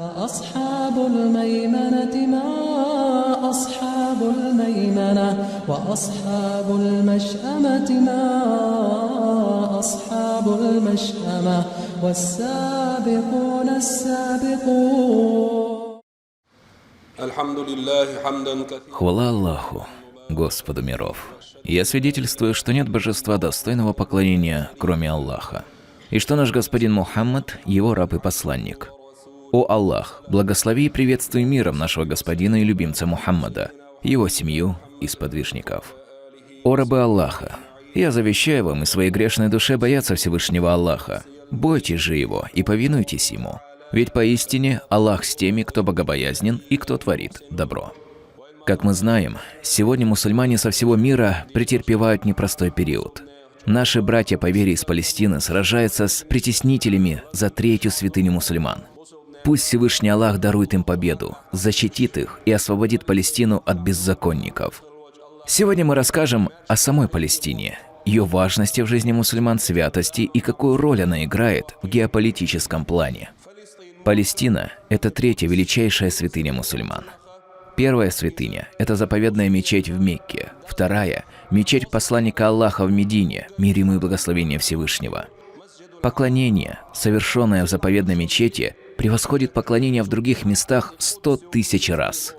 فأصحاب الميمنة ما أصحاب الميمنة وأصحاب المشأمة ما أصحاب المشأمة والسابقون السابقون. الحمد لله حمدا كثيرا. Хвала Аллаху, Господу миров. Я свидетельствую, что нет божества достойного поклонения, кроме Аллаха, и что наш господин Мухаммад – его раб и посланник. О Аллах, благослови и приветствуй миром нашего господина и любимца Мухаммада, его семью и сподвижников. О рабы Аллаха, я завещаю вам и своей грешной душе бояться Всевышнего Аллаха. Бойтесь же его и повинуйтесь ему, ведь поистине Аллах с теми, кто богобоязнен и кто творит добро. Как мы знаем, сегодня мусульмане со всего мира претерпевают непростой период. Наши братья по вере из Палестины сражаются с притеснителями за третью святыню мусульман. Пусть Всевышний Аллах дарует им победу, защитит их и освободит Палестину от беззаконников. Сегодня мы расскажем о самой Палестине, ее важности в жизни мусульман, святости и какую роль она играет в геополитическом плане. Палестина – это третья величайшая святыня мусульман. Первая святыня – это заповедная мечеть в Мекке, вторая – мечеть посланника Аллаха в Медине, мир ему и благословение Всевышнего. Поклонение, совершенное в заповедной мечети, превосходит поклонение в других местах 100 тысяч раз.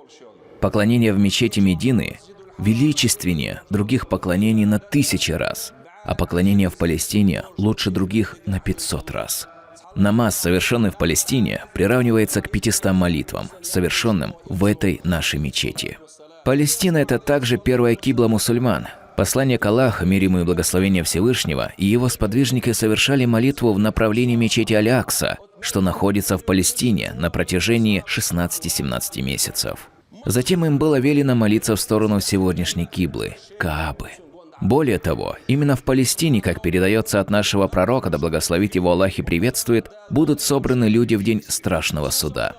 Поклонение в мечети Медины величественнее других поклонений на 1000 раз, а поклонение в Палестине лучше других на 500 раз. Намаз, совершенный в Палестине, приравнивается к 500 молитвам, совершенным в этой нашей мечети. Палестина – это также первая кибла мусульман. Посланник Аллаха, мир ему и благословение Всевышнего, и его сподвижники совершали молитву в направлении мечети Аль-Акса, что находится в Палестине на протяжении 16-17 месяцев. Затем им было велено молиться в сторону сегодняшней киблы – Каабы. Более того, именно в Палестине, как передается от нашего пророка, да благословит его Аллах и приветствует, будут собраны люди в день страшного суда.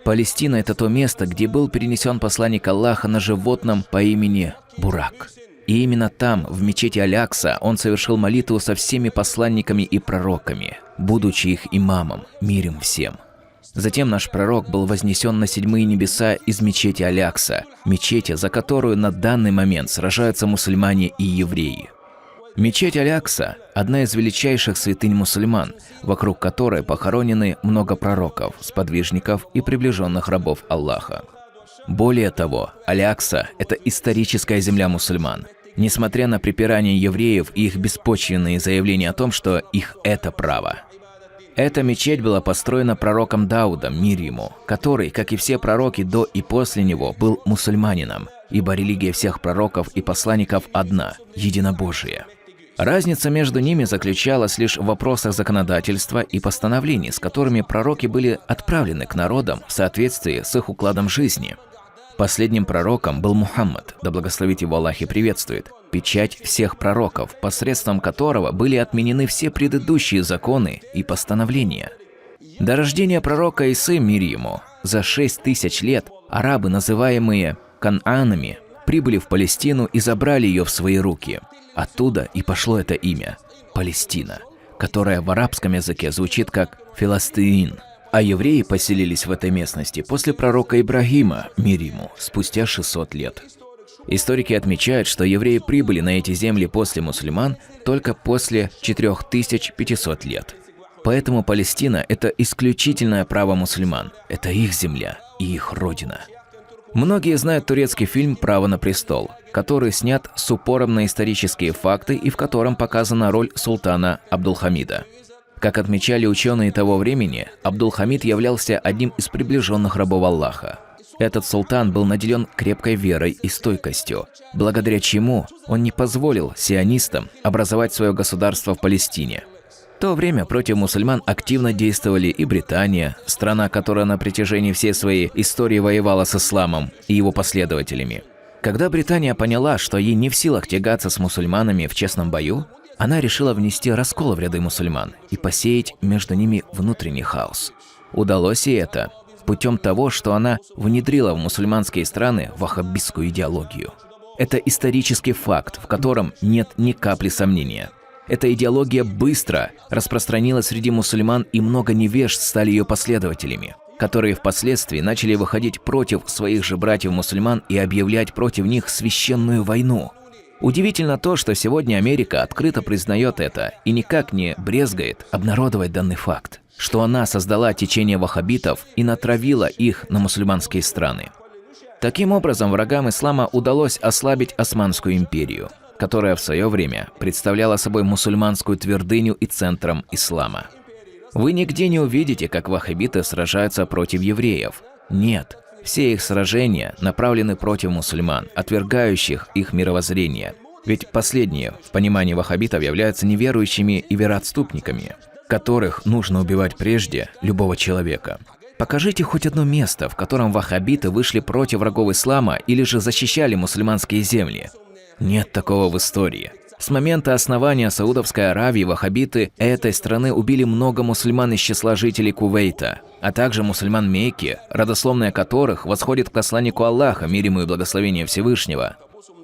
Палестина – это то место, где был перенесен посланник Аллаха на животном по имени Бурак. И именно там, в мечети Аль-Акса, он совершил молитву со всеми посланниками и пророками, будучи их имамом, мир им всем. Затем наш пророк был вознесен на 7-е небеса из мечети Аль-Акса, мечети, за которую на данный момент сражаются мусульмане и евреи. Мечеть Аль-Акса – одна из величайших святынь мусульман, вокруг которой похоронены много пророков, сподвижников и приближенных рабов Аллаха. Более того, Аль-Акса – это историческая земля мусульман, несмотря на припирания евреев и их беспочвенные заявления о том, что их это право. Эта мечеть была построена пророком Даудом, мир ему, который, как и все пророки до и после него, был мусульманином, ибо религия всех пророков и посланников одна – единобожие. Разница между ними заключалась лишь в вопросах законодательства и постановлений, с которыми пророки были отправлены к народам в соответствии с их укладом жизни. Последним пророком был Мухаммад, да благословит его Аллах и приветствует, печать всех пророков, посредством которого были отменены все предыдущие законы и постановления. До рождения пророка Исы, мир ему, за 6000 лет арабы, называемые Кананами, прибыли в Палестину и забрали ее в свои руки. Оттуда и пошло это имя – Палестина, которое в арабском языке звучит как Филастиин. А евреи поселились в этой местности после пророка Ибрагима, мир ему, спустя 600 лет. Историки отмечают, что евреи прибыли на эти земли после мусульман только после 4500 лет. Поэтому Палестина – это исключительное право мусульман, это их земля и их родина. Многие знают турецкий фильм «Право на престол», который снят с упором на исторические факты и в котором показана роль султана Абдулхамида. Как отмечали ученые того времени, Абдулхамид являлся одним из приближенных рабов Аллаха. Этот султан был наделен крепкой верой и стойкостью, благодаря чему он не позволил сионистам образовать свое государство в Палестине. В то время против мусульман активно действовали и Британия, страна, которая на протяжении всей своей истории воевала с исламом и его последователями. Когда Британия поняла, что ей не в силах тягаться с мусульманами в честном бою, она решила внести раскол в ряды мусульман и посеять между ними внутренний хаос. Удалось ей это путем того, что она внедрила в мусульманские страны ваххабистскую идеологию. Это исторический факт, в котором нет ни капли сомнения. Эта идеология быстро распространилась среди мусульман, и много невежд стали ее последователями. которые впоследствии начали выходить против своих же братьев-мусульман и объявлять против них священную войну. Удивительно то, что сегодня Америка открыто признает это и никак не брезгает обнародовать данный факт, что она создала течение ваххабитов и натравила их на мусульманские страны. Таким образом, врагам ислама удалось ослабить Османскую империю, которая в свое время представляла собой мусульманскую твердыню и центром ислама. Вы нигде не увидите, как ваххабиты сражаются против евреев. Нет, все их сражения направлены против мусульман, отвергающих их мировоззрение. Ведь последние, в понимании ваххабитов, являются неверующими и вероотступниками, которых нужно убивать прежде любого человека. Покажите хоть одно место, в котором ваххабиты вышли против врагов ислама или же защищали мусульманские земли. Нет такого в истории. С момента основания Саудовской Аравии ваххабиты этой страны убили много мусульман из числа жителей Кувейта, а также мусульман Мекки, родословная которых восходит к посланнику Аллаха, мир ему и благословение Всевышнего.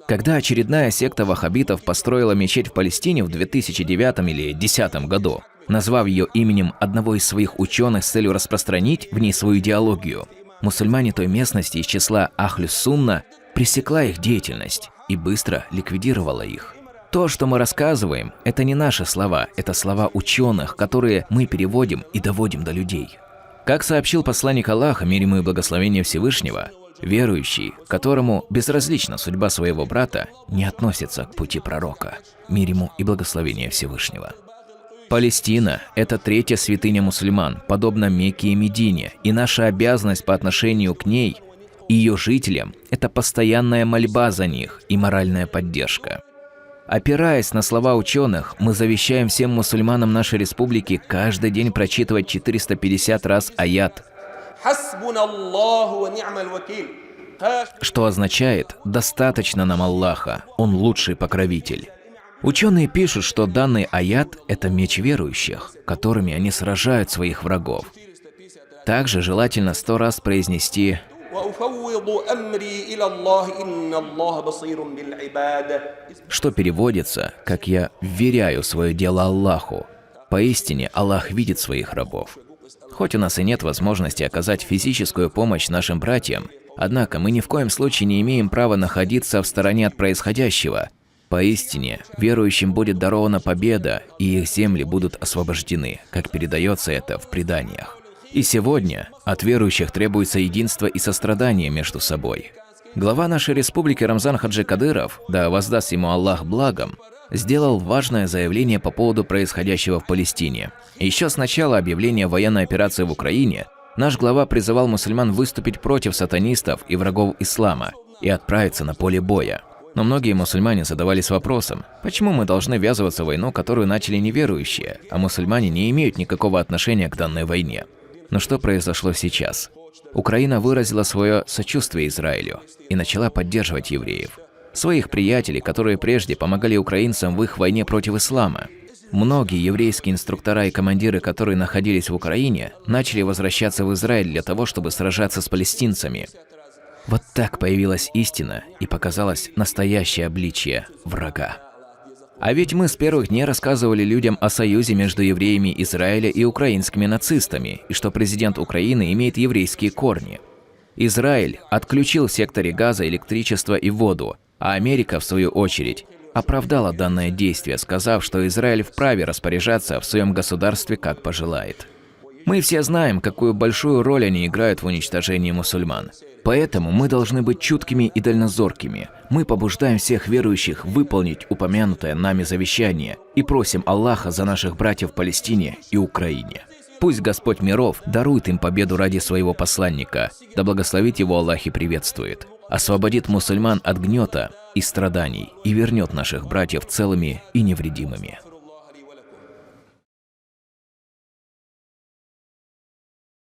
Когда очередная секта ваххабитов построила мечеть в Палестине в 2009 или 2010 году, назвав ее именем одного из своих ученых с целью распространить в ней свою идеологию, мусульмане той местности из числа Ахлюс-Сунна пресекла их деятельность и быстро ликвидировала их. То, что мы рассказываем, это не наши слова, это слова ученых, которые мы переводим и доводим до людей. Как сообщил посланник Аллаха, мир ему и благословение Всевышнего, верующий, которому безразлична судьба своего брата, не относится к пути пророка, мир ему и благословение Всевышнего. Палестина – это третья святыня мусульман, подобно Мекке и Медине, и наша обязанность по отношению к ней и ее жителям – это постоянная мольба за них и моральная поддержка. Опираясь на слова ученых, мы завещаем всем мусульманам нашей республики каждый день прочитывать 450 раз аят, что означает «достаточно нам Аллаха, Он лучший покровитель». Ученые пишут, что данный аят – это меч верующих, которыми они сражают своих врагов. Также желательно 100 раз произнести что переводится, как «я вверяю свое дело Аллаху». Поистине, Аллах видит своих рабов. Хоть у нас и нет возможности оказать физическую помощь нашим братьям, однако мы ни в коем случае не имеем права находиться в стороне от происходящего. Поистине, верующим будет дарована победа, и их земли будут освобождены, как передается это в преданиях. И сегодня от верующих требуется единство и сострадание между собой. Глава нашей республики Рамзан Хаджи Кадыров, да воздаст ему Аллах благом, сделал важное заявление по поводу происходящего в Палестине. Еще с начала объявления военной операции в Украине наш глава призывал мусульман выступить против сатанистов и врагов ислама и отправиться на поле боя. Но многие мусульмане задавались вопросом, почему мы должны ввязываться в войну, которую начали неверующие, а мусульмане не имеют никакого отношения к данной войне. Но что произошло сейчас? Украина выразила свое сочувствие Израилю и начала поддерживать евреев. Своих приятелей, которые прежде помогали украинцам в их войне против ислама. Многие еврейские инструктора и командиры, которые находились в Украине, начали возвращаться в Израиль для того, чтобы сражаться с палестинцами. Вот так появилась истина и показалось настоящее обличие врага. А ведь мы с первых дней рассказывали людям о союзе между евреями Израиля и украинскими нацистами, и что президент Украины имеет еврейские корни. Израиль отключил в секторе Газа электричество и воду, а Америка, в свою очередь, оправдала данное действие, сказав, что Израиль вправе распоряжаться в своем государстве, как пожелает. Мы все знаем, какую большую роль они играют в уничтожении мусульман. Поэтому мы должны быть чуткими и дальнозоркими. Мы побуждаем всех верующих выполнить упомянутое нами завещание и просим Аллаха за наших братьев в Палестине и Украине. Пусть Господь миров дарует им победу ради своего посланника, да благословит его Аллах и приветствует, освободит мусульман от гнета и страданий и вернет наших братьев целыми и невредимыми.